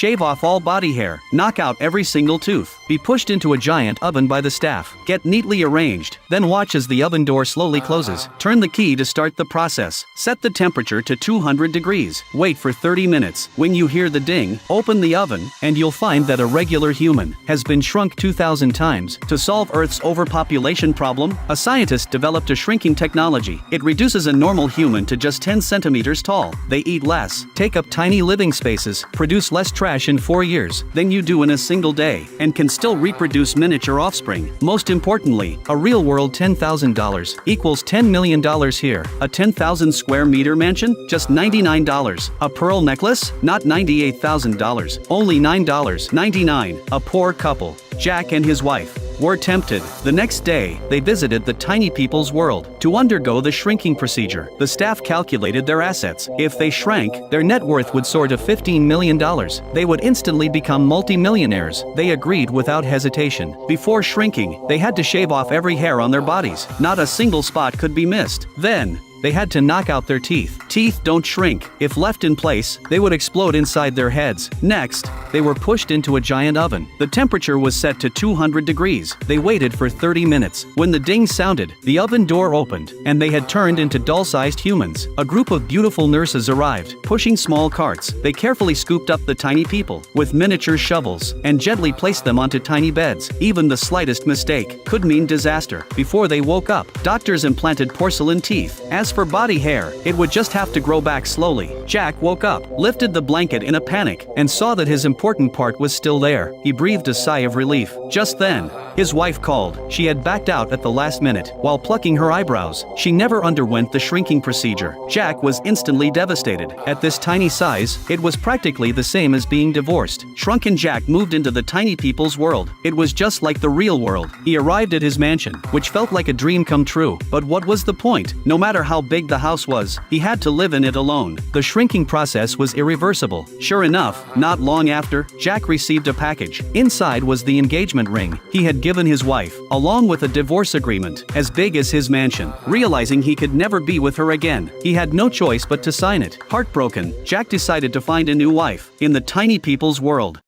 Shave off all body hair, knock out every single tooth, be pushed into a giant oven by the staff, get neatly arranged, then watch as the oven door slowly closes. Turn the key to start the process. Set the temperature to 200 degrees. Wait for 30 minutes. When you hear the ding, open the oven, and you'll find that a regular human has been shrunk 2,000 times. To solve Earth's overpopulation problem, a scientist developed a shrinking technology. It reduces a normal human to just 10 centimeters tall. They eat less, take up tiny living spaces, produce less trash in 4 years than you do in a single day, and can still reproduce miniature offspring. Most importantly, a real-world $10,000 equals $10 million here. A 10,000 square meter mansion? Just $99. A pearl necklace? Not $98,000. Only $9.99. A poor couple, Jack and his wife, were tempted. The next day, they visited the tiny people's world to undergo the shrinking procedure. The staff calculated their assets. If they shrank, their net worth would soar to $15 million. They would instantly become multi-millionaires. They agreed without hesitation. Before shrinking, they had to shave off every hair on their bodies. Not a single spot could be missed. Then, they had to knock out their teeth. Teeth don't shrink. If left in place, they would explode inside their heads. Next, they were pushed into a giant oven. The temperature was set to 200 degrees. They waited for 30 minutes. When the ding sounded, the oven door opened, and they had turned into doll-sized humans. A group of beautiful nurses arrived, pushing small carts. They carefully scooped up the tiny people with miniature shovels and gently placed them onto tiny beds. Even the slightest mistake could mean disaster. Before they woke up, doctors implanted porcelain teeth. As for body hair, it would just have to grow back slowly. Jack woke up, lifted the blanket in a panic, and saw that his important part was still there. He breathed a sigh of relief. Just then, his wife called. She had backed out at the last minute while plucking her eyebrows. She never underwent the shrinking procedure. Jack was instantly devastated. At this tiny size, it was practically the same as being divorced. Shrunken Jack moved into the tiny people's world. It was just like the real world. He arrived at his mansion, which felt like a dream come true. But what was the point? No matter how big the house was, he had to live in it alone. The shrinking process was irreversible. Sure enough, not long after, Jack received a package. Inside was the engagement ring he had given his wife, along with a divorce agreement as big as his mansion. Realizing he could never be with her again, he had no choice but to sign it. Heartbroken, Jack decided to find a new wife in the tiny people's world.